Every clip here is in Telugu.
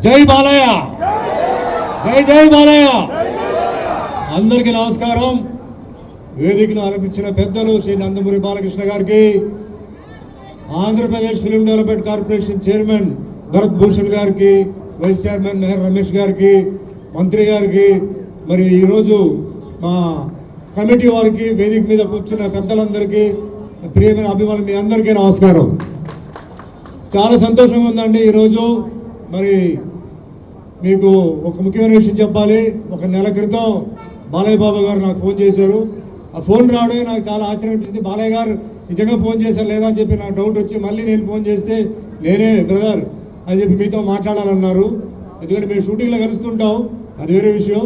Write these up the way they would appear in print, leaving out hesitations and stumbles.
జై బాలయ్య, జై జై బాలయ్య. అందరికీ నమస్కారం. వేదికను ఆరంభించిన పెద్దలు శ్రీ నందమూరి బాలకృష్ణ గారికి, Andhra Pradesh film development corporation chairman Bharat Bhushan గారికి, వైస్ చైర్మన్ మెహర్ రమేష్ గారికి, మంత్రి గారికి, మరి ఈరోజు మా కమిటీ వారికి, వేదిక మీద కూర్చున్న పెద్దలందరికీ, ప్రియమైన అభిమానులు మీ అందరికీ నమస్కారం. చాలా సంతోషంగా ఉందండి. ఈరోజు మరి మీకు ఒక ముఖ్యమైన విషయం చెప్పాలి. ఒక నెల క్రితం బాలయ్య బాబు గారు నాకు ఫోన్ చేశారు. ఆ ఫోన్ రావడమే నాకు చాలా ఆశ్చర్యం అనిపించింది. బాలయ్య గారు నిజంగా ఫోన్ చేశారు లేదా అని చెప్పి నాకు డౌట్ వచ్చి మళ్ళీ నేను ఫోన్ చేస్తే నేనే బ్రదర్ అని చెప్పి మీతో మాట్లాడాలన్నారు. ఎందుకంటే మేము షూటింగ్లో కలుస్తుంటాం, అది వేరే విషయం.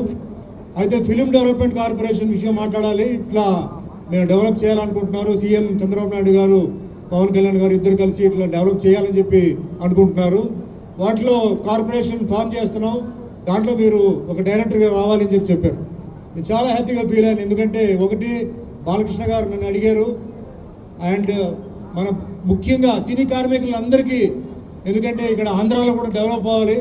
అయితే ఫిలిం డెవలప్మెంట్ కార్పొరేషన్ విషయం మాట్లాడాలి. ఇట్లా మేము డెవలప్ చేయాలనుకుంటున్నారు. సీఎం చంద్రబాబు నాయుడు గారు, పవన్ కళ్యాణ్ గారు ఇద్దరు కలిసి ఇట్లా డెవలప్ చేయాలని చెప్పి అనుకుంటున్నారు. వాటిలో కార్పొరేషన్ ఫామ్ చేస్తున్నాం, దాంట్లో మీరు ఒక డైరెక్టర్గా రావాలని చెప్పి చెప్పారు. నేను చాలా హ్యాపీగా ఫీల్ అయ్యాను. ఎందుకంటే ఒకటి, బాలకృష్ణ గారు నన్ను అడిగారు. అండ్ మన ముఖ్యంగా సినీ కార్మికులందరికీ, ఎందుకంటే ఇక్కడ ఆంధ్రాలో కూడా డెవలప్ అవ్వాలి,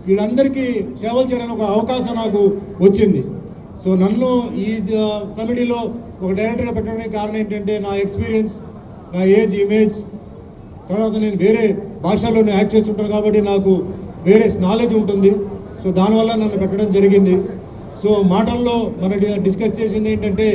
వీళ్ళందరికీ సేవలు చేయడానికి ఒక అవకాశం నాకు వచ్చింది. సో నన్ను ఈ కమిటీలో ఒక డైరెక్టర్గా పెట్టడానికి కారణం ఏంటంటే నా ఎక్స్పీరియన్స్, నా ఏజ్, ఇమేజ్, తర్వాత నేను వేరే భాషల్లో యాక్ట్ చేస్తుంటాను కాబట్టి నాకు వేరే నాలెడ్జ్ ఉంటుంది. సో దానివల్ల నన్ను పెట్టడం జరిగింది. సో మాటల్లో మన డిస్కస్ చేసింది ఏంటంటే,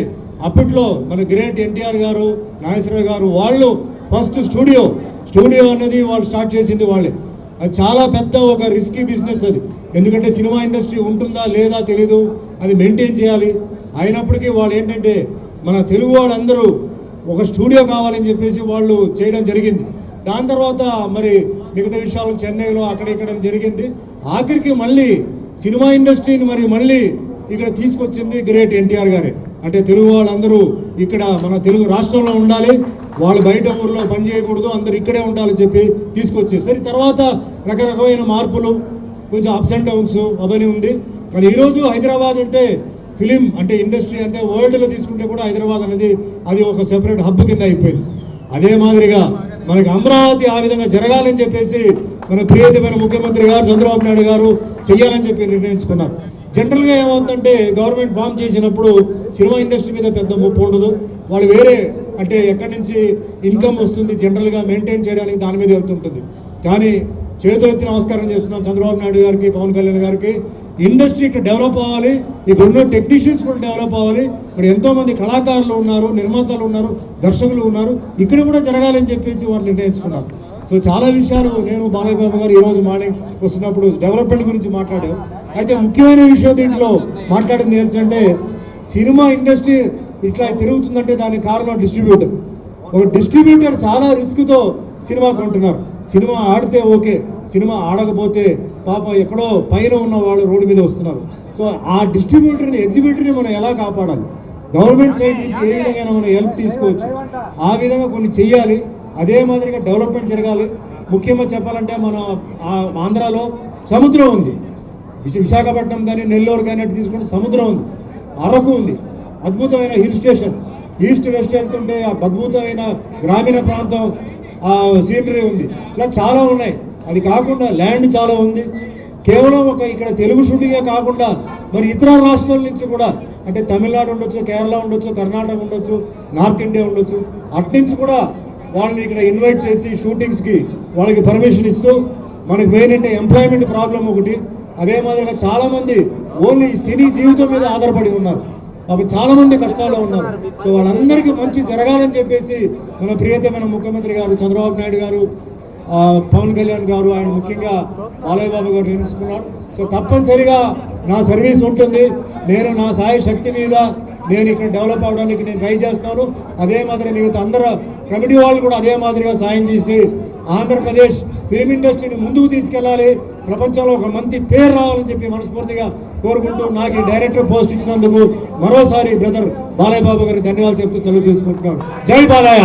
అప్పట్లో మన గ్రేట్ ఎన్టీఆర్ గారు, నాగేశ్వరరావు గారు వాళ్ళు ఫస్ట్ స్టూడియో అనేది వాళ్ళు స్టార్ట్ చేసింది వాళ్ళే. అది చాలా పెద్ద ఒక రిస్కీ బిజినెస్ అది. ఎందుకంటే సినిమా ఇండస్ట్రీ ఉంటుందా లేదా తెలీదు, అది మెయింటైన్ చేయాలి. అయినప్పటికీ వాళ్ళు ఏంటంటే మన తెలుగు వాళ్ళందరూ ఒక స్టూడియో కావాలని చెప్పేసి వాళ్ళు చేయడం జరిగింది. దాని తర్వాత మరి మిగతా విషయాలు చెన్నైలో అక్కడ ఇక్కడ జరిగింది. ఆఖరికి మళ్ళీ సినిమా ఇండస్ట్రీని మరి మళ్ళీ ఇక్కడ తీసుకొచ్చింది గ్రేట్ ఎన్టీఆర్ గారే. అంటే తెలుగు వాళ్ళందరూ ఇక్కడ మన తెలుగు రాష్ట్రంలో ఉండాలి, వాళ్ళు బయట ఊర్లో పని చేయకూడదు, అందరు ఇక్కడే ఉండాలని చెప్పి తీసుకొచ్చారు. సరే, తర్వాత రకరకమైన మార్పులు, కొంచెం అప్స్ అండ్ డౌన్స్ అవన్నీ ఉంది. కానీ ఈరోజు హైదరాబాద్ అంటే ఫిలిం అంటే ఇండస్ట్రీ అంటే వరల్డ్లో తీసుకుంటే కూడా హైదరాబాద్ అనేది అది ఒక సెపరేట్ హబ్ కింద అయిపోయింది. అదే మాదిరిగా మనకి అమరావతి ఆ విధంగా జరగాలని చెప్పేసి మన ప్రియతమైన ముఖ్యమంత్రి గారు చంద్రబాబు నాయుడు గారు చేయాలని చెప్పి నిర్ణయించుకున్నారు. జనరల్గా ఏమవుతుందంటే గవర్నమెంట్ ఫామ్ చేసినప్పుడు సినిమా ఇండస్ట్రీ మీద పెద్ద ముప్పు ఉండదు. వాళ్ళు వేరే అంటే ఎక్కడి నుంచి ఇన్కమ్ వస్తుంది జనరల్గా మెయింటైన్ చేయడానికి దాని మీద వెళ్తుంటుంది. కానీ చేతులెత్తి నమస్కారం చేస్తున్నాం చంద్రబాబు నాయుడు గారికి, పవన్ కళ్యాణ్ గారికి. ఇండస్ట్రీ ఇక్కడ డెవలప్ అవ్వాలి, ఇక్కడ ఉన్న టెక్నీషియన్స్ కూడా డెవలప్ అవ్వాలి. ఇక్కడ ఎంతోమంది కళాకారులు ఉన్నారు, నిర్మాతలు ఉన్నారు, దర్శకులు ఉన్నారు, ఇక్కడ కూడా జరగాలని చెప్పేసి వారు నిర్ణయించుకున్నారు. సో చాలా విషయాలు నేను బాలయ్య బాబు గారు ఈరోజు మార్నింగ్ వస్తున్నప్పుడు డెవలప్మెంట్ గురించి మాట్లాడాం. అయితే ముఖ్యమైన విషయం దీంట్లో మాట్లాడింది ఏంటంటే, సినిమా ఇండస్ట్రీ ఇట్లా తిరుగుతుందంటే దానికి కారణం డిస్ట్రిబ్యూటర్. ఒక డిస్ట్రిబ్యూటర్ చాలా రిస్క్తో సినిమా కొంటున్నారు. సినిమా ఆడితే ఓకే, సినిమా ఆడకపోతే పాపం ఎక్కడో పైన ఉన్న వాళ్ళు రోడ్డు మీద వస్తున్నారు. సో ఆ డిస్ట్రిబ్యూటర్ని, ఎగ్జిబ్యూటర్ని మనం ఎలా కాపాడాలి, గవర్నమెంట్ సైడ్ నుంచి ఏ విధంగా మనం హెల్ప్ తీసుకోవచ్చు, ఆ విధంగా కొన్ని చెయ్యాలి. అదే మాదిరిగా డెవలప్మెంట్ జరగాలి. ముఖ్యంగా చెప్పాలంటే మన ఆంధ్రాలో సముద్రం ఉంది, విశాఖపట్నం కానీ నెల్లూరు కానీ అటు తీసుకుంటే సముద్రం ఉంది, అరకు ఉంది, అద్భుతమైన హిల్ స్టేషన్, ఈస్ట్ వెస్ట్ వెళ్తుంటే ఆ అద్భుతమైన గ్రామీణ ప్రాంతం సీనరీ ఉంది. ఇలా చాలా ఉన్నాయి. అది కాకుండా ల్యాండ్ చాలా ఉంది. కేవలం ఒక ఇక్కడ తెలుగు షూటింగే కాకుండా మరి ఇతర రాష్ట్రాల నుంచి కూడా, అంటే తమిళనాడు ఉండొచ్చు, కేరళ ఉండొచ్చు, కర్ణాటక ఉండొచ్చు, నార్త్ ఇండియా ఉండొచ్చు, అట్నుంచి కూడా వాళ్ళని ఇక్కడ ఇన్వైట్ చేసి షూటింగ్స్కి వాళ్ళకి పర్మిషన్ ఇస్తూ, మనకి మెయిన్ అంటే ఎంప్లాయ్మెంట్ ప్రాబ్లం ఒకటి. అదే మాదిరిగా చాలామంది ఓన్లీ సినీ జీవితం మీద ఆధారపడి ఉన్నారు, అవి చాలామంది కష్టాల్లో ఉన్నారు. సో వాళ్ళందరికీ మంచి జరగాలని చెప్పేసి మన ప్రియతమైన ముఖ్యమంత్రి గారు చంద్రబాబు నాయుడు గారు, పవన్ కళ్యాణ్ గారు, ఆయన ముఖ్యంగా బాలయ్య బాబు గారు నిర్ణయించుకున్నారు. సో తప్పనిసరిగా నా సర్వీస్ ఉంటుంది. నేను నా సాయ శక్తి మీద నేను ఇక్కడ డెవలప్ అవడానికి నేను ట్రై చేస్తాను. అదే మాదిరిగా మిగతా అందరూ కమిటీ వాళ్ళు కూడా అదే మాదిరిగా సాయం చేసి ఆంధ్రప్రదేశ్ ఫిలిం ఇండస్ట్రీని ముందుకు తీసుకెళ్ళాలి, ప్రపంచంలో ఒక మంచి పేరు రావాలని చెప్పి మనస్ఫూర్తిగా కోరుకుంటూ నాకు ఈ డైరెక్టర్ పోస్ట్ ఇచ్చినందుకు మరోసారి బ్రదర్ బాలయ్య బాబు గారికి ధన్యవాదాలు చెప్తూ సెలవు తీసుకుంటున్నాను. జై బాలయ్య.